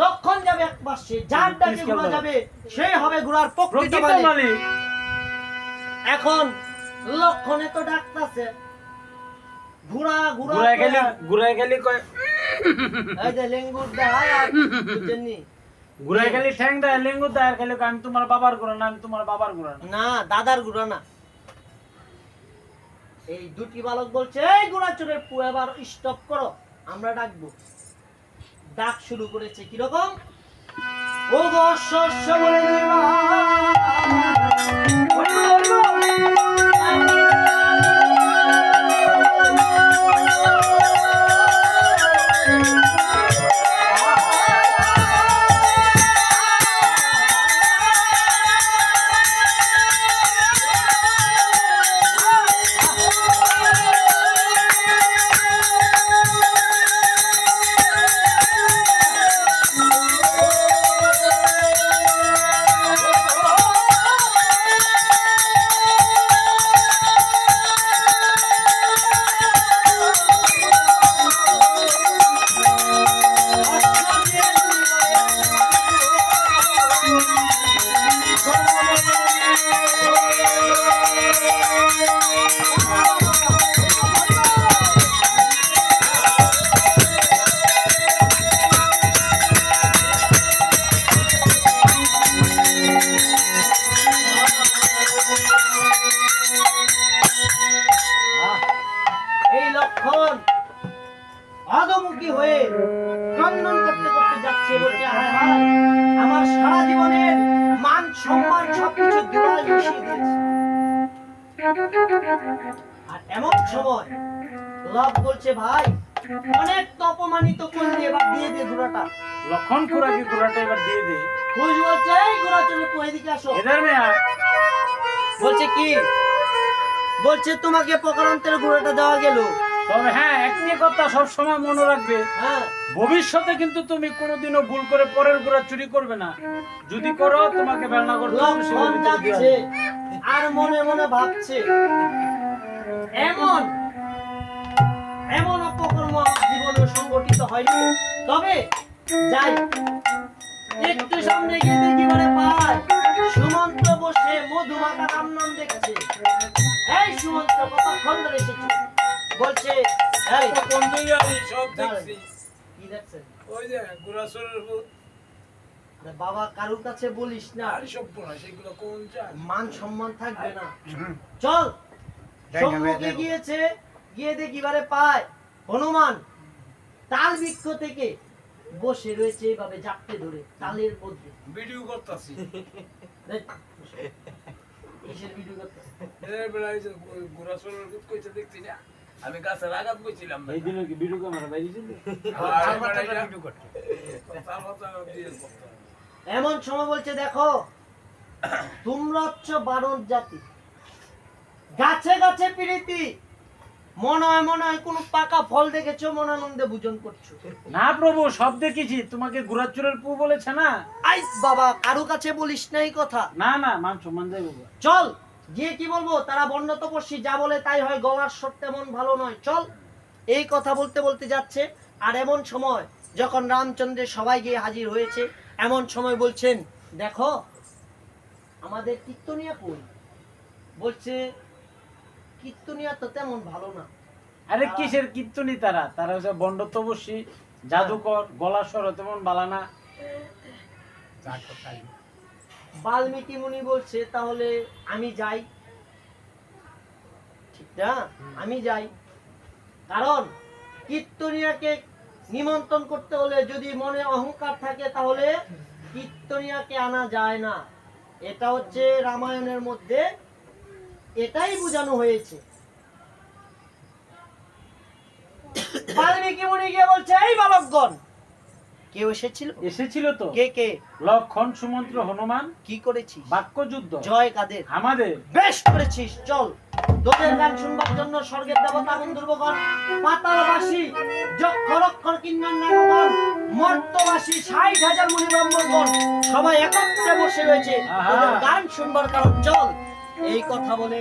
Speaker 1: লক্ষণ যাবে এক পাশে। যার ডাকে ঘোড়া যাবে সে হবে ঘোড়ার প্রকৃত মালিক। এখন লক্ষণে তো ডাকতাছে, ঘোড়া ঘোড়া
Speaker 2: ঘুরায় গেলি কয়
Speaker 1: এই যে লেঙ্গুর দেখায় আর বুঝেননি,
Speaker 2: ঘুরাই খালি ঠ্যাং দেয় লেঙ্গু দেয় আর খালি কয়, আমি তোমার বাবার ঘোড়া না, আমি তোমার বাবার ঘোড়া না।
Speaker 1: না, দাদার ঘোড়া না। এই দুটি বালক বলছে, এই ঘোড়াচোরের পু, এবার স্টপ করো, আমরা ডাকবো। ডাক শুরু করেছে কিরকম, ও গো শস্য বলে দিবা। এই লক্ষণ অধমুখী হয়ে ক্রন্দন করতে করতে যাচ্ছে, বলছে হায় হায়, আমার সারা জীবনের মান সম্মান সবকিছু ধুলায় মিশিয়ে দিয়েছে। আর এমন সময় লাভ বলছে, ভাই অনেক তো অপমানিত করলি, এবার দিয়ে দে ঘোড়াটা।
Speaker 2: লক্ষণ খুড়াকে ঘোড়াটা এবার দিয়ে দে।
Speaker 1: খুশ বলছে, এই ঘোড়া চলে তুই এদিকে আসো।
Speaker 2: এদের মেয়া
Speaker 1: বলছে কি, বলছে তোমাকে প্রকারান্তরে ঘোড়াটা দেওয়া গেল।
Speaker 2: তবে হ্যাঁ, একটি কথা সব সময় মনে রাখবে,
Speaker 1: হ্যাঁ,
Speaker 2: ভবিষ্যতে কিন্তু তুমি কোনোদিনও ভুল করে পরের ঘোড়া চুরি করবে না। যদি করো তোমাকে বেলনা করতে হবে,
Speaker 1: লক্ষণ
Speaker 2: সেগুলো ভিতরে দিয়ে
Speaker 1: যাচ্ছে
Speaker 2: আসবে।
Speaker 1: আর মনে মনে ভাবছে, এমন এমন অপকর্ম আমার জীবনে সংগঠিত হয়নি। তবে যাই, একটু সামনে গিয়ে দেখি মানে পায় সুমন্ত বসে মধুমাখা রান্নান দেখছে। এই সুমন্ত কতক্ষণ ধরে এসেছে? বলছে, এই
Speaker 2: বন্ধুই আমি সব দেখছি।
Speaker 1: কি দেখছেন?
Speaker 2: ওই যে ঘোড়াচড়ের ভূত,
Speaker 1: আরে বাবা, কারুর কাছে বলিস না,
Speaker 2: আর সব পড়া সেগুলো কোন চায়?
Speaker 1: মান সম্মান থাকবে না। চল, সম্মুখে গিয়েছে, গিয়ে দেখি বারে পায় হনুমান তাল বৃক্ষ থেকে বসে রয়েছে এইভাবে জাপটে ধরে তালের মধ্যে।
Speaker 2: ভিডিও করতেছি।
Speaker 1: দেখ, কিসের ভিডিও করতেছে?
Speaker 2: এর বেলায় যে ঘোড়াচড়ের ভূত কইতে দেখছি না,
Speaker 3: আমি গাছের আঘাত কইছিলাম না।
Speaker 2: এই দিনে কি ভিডিও ক্যামেরা বাইরে ছিল?
Speaker 3: আর বেড়াইটা ভিডিও করতে।
Speaker 2: তার কথা দিয়ে করতে।
Speaker 1: এমন সময় বলছে, দেখো তোমরা হচ্ছ বানর জাতি, গাছে গাছে প্রীতি, মনে হয় কোন পাকা ফল দেখেছো, মনে আনন্দে ভোজন করছো।
Speaker 2: না প্রভু, সব দেখেছি। তোমাকে ঘোড়াচড়ের পু বলেছে না?
Speaker 1: আইস বাবা, কারু কাছে বলিস না এই কথা।
Speaker 2: না না, মান সম্মান যাই বাবা।
Speaker 1: চল গিয়ে কি বলবো, তারা বন্য তপস্বী, যা বলে তাই হয়, গলার স্বর তেমন ভালো নয়। চল, এই কথা বলতে বলতে যাচ্ছে। আর এমন সময় যখন রামচন্দ্রের সবাই গিয়ে হাজির হয়েছে, এমন সময় বলছেন, দেখো আমাদের কীর্তনিয়া কই? বলছে, কীর্তনিয়া তো তেমন ভালো না।
Speaker 2: আরে কিসের কীর্তনী তারা? তারা হচ্ছে বন্ড তপস্বী, জাদুকর, গলার স্বর তেমন বালা না।
Speaker 1: বাল্মীকি মুনি বলছে, তাহলে আমি যাই। ঠিক না, আমি যাই। কারণ কীর্তনিয়াকে নিমন্ত্রণ করতে হলে যদি মনে অহংকার থাকে, তাহলে কীর্তনিয়াকে আনা যায় না। এটা হচ্ছে রামায়ণের মধ্যে এটাই বোঝানো হয়েছে। বাল্মীকি মুনি গিয়ে বলছে, এই বালকগণ, কেউ এসেছিল?
Speaker 2: এসেছিল তো।
Speaker 1: কে কে?
Speaker 2: লক্ষণ, সুমন্ত্র, হনুমান।
Speaker 1: কি করেছিস?
Speaker 2: বাক্য যুদ্ধ।
Speaker 1: জয় কাদের?
Speaker 2: আমাদের।
Speaker 1: বেশ করেছিস। চল, তোদের গান শুনবার জন্য স্বর্গের দেবতা গন্ধর্বগণ, পাতালবাসী, যক্ষ রক্ষণ কিন্নর নাগগণ, মর্ত্যবাসী ৬০,০০০ মুনি ব্রাহ্মণগণ সবাই একত্রে বসে রয়েছে তোদের গান শুনবার কারণ। চল। এই কথা বলে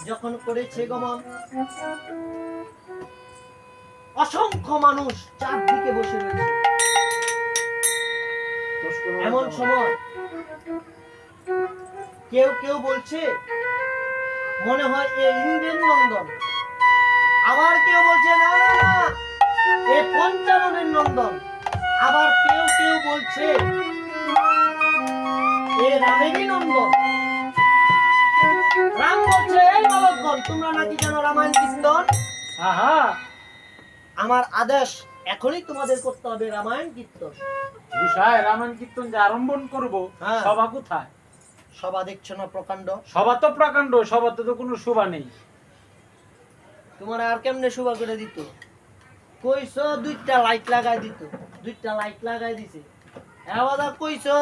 Speaker 1: যখন করেছে গমন, অসংখ্য মানুষ চারদিকে বসে রয়েছে। এমন সময় কেউ কেউ বলছে, মনে হয় এ ইন্দ্রের নন্দন। আবার কেউ বলছে, না না না, এ পঞ্চাননের নন্দন। আবার কেউ কেউ বলছে, রামেরই নন্দন। রাম বলছে, এই বালকগণ, তোমরা নাকি জানো রামায়ণ কীর্তন?
Speaker 2: আহা
Speaker 1: আমার আদেশ, এখনই তোমাদের করতে হবে রামায়ণ কীর্তন।
Speaker 2: গুসাই রামায়ণ কীর্তন যে আরম্ভ করব,
Speaker 1: হ্যাঁ।
Speaker 2: সভা কোথায়?
Speaker 1: সভা দেখছো না প্রকাণ্ড?
Speaker 2: সভা তো প্রকাণ্ড, সভাতে তো কোনো শোভা নেই।
Speaker 1: তোমার আর কেমনে শোভা করে দিত? কইছো দুইটা লাইট লাগাই দিত, দুইটা লাইট লাগাই দিছে। এবার কইছো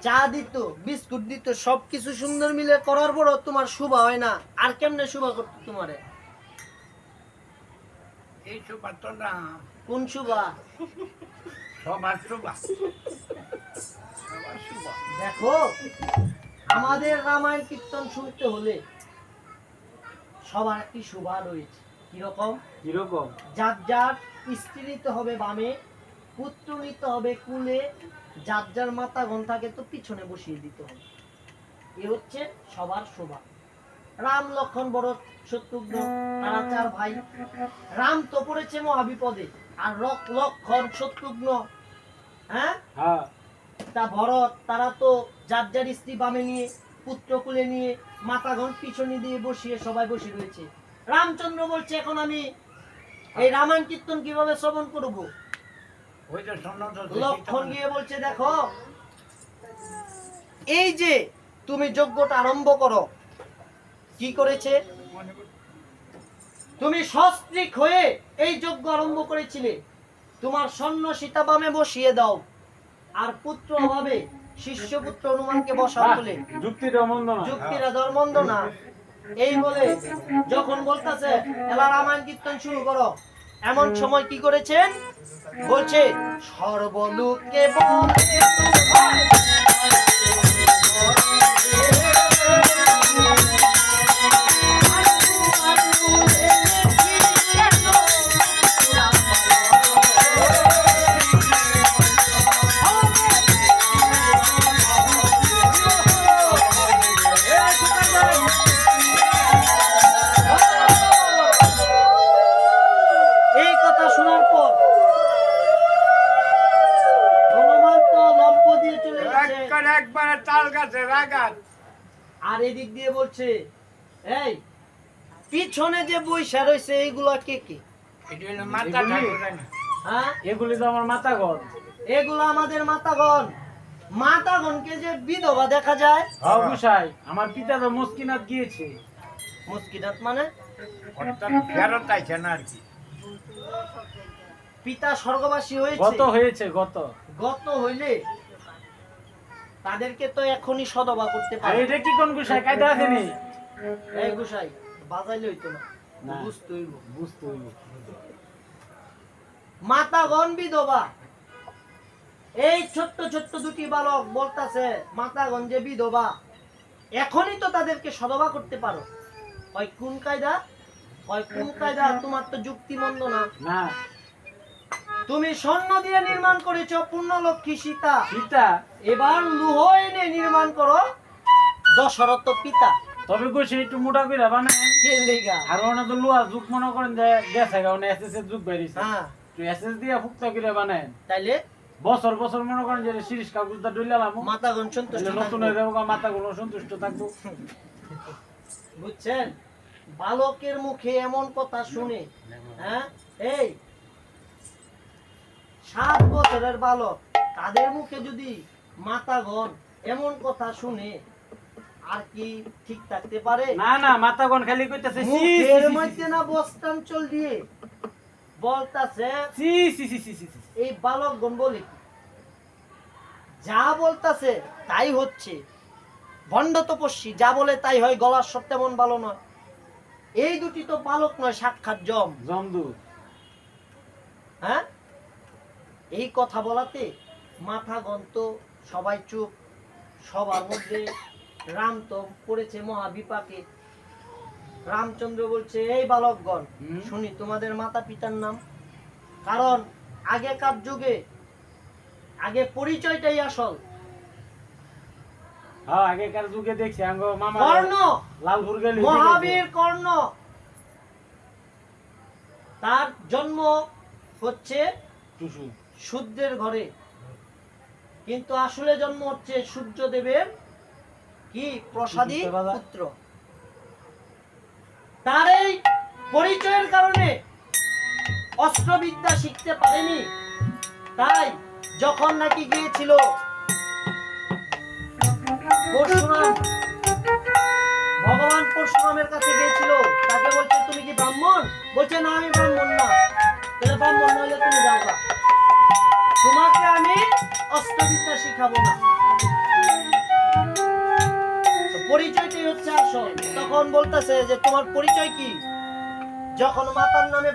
Speaker 1: চা দিত, বিস্কুট দিত, সবকিছু সুন্দর মিলে করার পরও তোমার শোভা হয় না। আর কেমনে শোভা করতো তোমারে?
Speaker 3: এই শোভা তো না,
Speaker 1: কোন শোভা?
Speaker 3: সবার শোভা, সবার শোভা।
Speaker 1: দেখো, আমাদের রামায়ণ কীর্তন শুনতে হলে সবার একটি শোভা রয়েছে। কিরকম?
Speaker 2: কিরকম?
Speaker 1: যার যার স্ত্রী নিতে হবে বামে, পুত্র নিতে হবে কুলে, যার যার মাথা ঘন্টাকে তো পিছনে বসিয়ে দিতে হবে। এ হচ্ছে সবার শোভা। রাম লক্ষণ ভরত শত্রুঘ্ন, তারা চার ভাই। রাম তো পড়েছে মহাবিপদে, আর লক্ষণ শত্রুঘ্ন, হ্যাঁ,
Speaker 2: হ্যাঁ
Speaker 1: তা ভরত, তারা তো যার যার স্ত্রী বামে নিয়ে, পুত্র কুলে নিয়ে, মাথা ঘন পিছনে দিয়ে বসিয়ে সবাই বসে রয়েছে। রামচন্দ্র বলছে, এখন আমি এই রামায়ণ কীর্তন কিভাবে শ্রবণ করব?
Speaker 3: ওই যে শোনো তো,
Speaker 1: লক্ষণ গিয়ে বলছে, দেখো, এই যে তুমি যজ্ঞটা আরম্ভ করো। কি করেছে? তুমি সস্ত্রীক হয়ে এই যজ্ঞ আরম্ভ করেছিলে, তোমার স্বর্ণ সীতা বামে বসিয়ে দাও, আর পুত্র অভাবে শিষ্য পুত্র হনুমানকে বসাও বলে।
Speaker 2: যুক্তিটা মন্দ না।
Speaker 1: যুক্তিরা ধর্মন্দ না। এই বলে যখন বলতেছে এলা রামায়ণ কীর্তন শুরু করো, এমন সময় কি করেছেন? বলছে, সর্বলোকে বলে তোমায় এই কথা শোনার পর হনুমান তো লম্প দিয়ে চলে গেছে।
Speaker 3: একবারে তাল গাছে রাগাত।
Speaker 1: আর এদিক দিয়ে বলছে, এই পিছনে যে বইসা রয়েছে এইগুলা কে কে?
Speaker 3: এটা হলো মাথা ঠাকুর জানে।
Speaker 1: হ্যাঁ,
Speaker 2: এগুলি তো আমার মাথা ঘর।
Speaker 1: এগুলো আমাদের মাতাগণ। মাতাগণকে যে বিধবা দেখা যায়।
Speaker 2: হ্যাঁ গুসাই, আমার পিতা তো মস্কিনাথ গিয়েছে।
Speaker 1: মুস্কিনাত মানে
Speaker 3: অর্থাৎ ফেরত আইছে না আর কি।
Speaker 1: পিতা স্বর্গবাসী হয়েছে।
Speaker 2: গত হয়েছে, গত।
Speaker 1: গত হইলে তাদেরকে তো এখনই সদবা করতে
Speaker 2: আর
Speaker 1: পারে।
Speaker 2: এটা কি কোন গুসাই কায়দা আছে নি?
Speaker 1: এই গোসাই বাজাইলে হইতো না,
Speaker 2: না।
Speaker 1: বুঝতে হইব।
Speaker 2: বুঝতে হইব।
Speaker 1: মাতাগণ বিধবা। এই ছোট্ট ছোট্ট দুটি বালক বলতাছে মাতাগণ যে বিধবা, এখনই তো তাদেরকে সদবা করতে পারো। কয় কোন কায়দা? কয় কোন কায়দা? তোমার তো যুক্তি মন্দ না।
Speaker 2: না
Speaker 1: তুমি স্বর্ণ দিয়ে নির্মাণ করেছো পূর্ণলক্ষ্মী সীতা,
Speaker 2: সীতা,
Speaker 1: এবার লুহ এনে নির্মাণ করো দশরথ পিতা।
Speaker 2: তবে গুসাই একটু মোটা করে বানায়।
Speaker 1: কে লেগা?
Speaker 2: আর ওনা তো লোহা যুগ মনে করেন যে গেছে গা, ওনা এসএস এর যুগ বেরিয়েছে।
Speaker 1: হ্যাঁ,
Speaker 2: তো এসএস দিয়ে ফুকতা করে বানায়।
Speaker 1: তাইলে
Speaker 2: বছর বছর মনে করেন যে শিরিষ কাগজটা ডইলালাম,
Speaker 1: মাতাগণ সন্তুষ্ট
Speaker 2: নতুন
Speaker 1: থাকবে।
Speaker 2: হয়ে যাবো, মাথা গুলো সন্তুষ্ট থাকবো।
Speaker 1: বুঝছেন? বালকের মুখে এমন কথা শুনে, হ্যাঁ, এই 7 বছরের বালক, তাদের মুখে যদি মাতাগণ এমন কথা শুনে, আর কি ঠিক থাকতে পারে?
Speaker 2: না না, মাথাগণ খালি কইতাছে সি
Speaker 1: মুখের মধ্যে না বস্তাঞ্চল দিয়ে বলতাছে।
Speaker 2: সি সি সি সি সি সি।
Speaker 1: এই বালকগণ বলে কি? যা বলতাছে তাই হচ্ছে। ভণ্ড তপস্বী, যা বলে তাই হয়, গলার স্বর তেমন ভালো নয়। এই দুটি তো বালক নয়, সাক্ষাৎ যম।
Speaker 2: জমদূত।
Speaker 1: হ্যাঁ, এই কথা বলাতে মাথাগণ তো সবাই চুপ। সবার মধ্যে রাম তো পড়েছে মহাবিপাকে। রামচন্দ্র বলছে, এই বালকগণ, শুনি তোমাদের মাতা পিতার নাম। কারণ আগেকার যুগে আগে পরিচয়টাই আসল।
Speaker 2: হ্যাঁ, আগেকার যুগে দেখছি আঙ্গ মামা
Speaker 1: কর্ণ,
Speaker 2: লালপুর গেলি
Speaker 1: মহাবীর কর্ণ, তার জন্ম হচ্ছে
Speaker 2: টুসু।
Speaker 1: শূদ্রের ঘরে। কিন্তু আসলে জন্ম হচ্ছে সূর্যদেবের কি প্রসাদী পুত্র। তার এই পরিচয়ের কারণে অস্ত্রবিদ্যা শিখতে পারেনি, তাই যখন নাকি গিয়েছিল পরশুরাম, ভগবান পরশুরামের কাছে গিয়েছিল, তাকে বলছে তুমি কি ব্রাহ্মণ? বলছে না আমি ব্রাহ্মণ না। তাহলে ব্রাহ্মণ না হলে তুমি যাও গা। তোমাকে আমি অস্ত্রবিদ্যা শিখাবো না। তো পরিচয়টাই হচ্ছে আসল। তখন বলতেছে যে তোমার পরিচয় কি? যখন মাতার নামে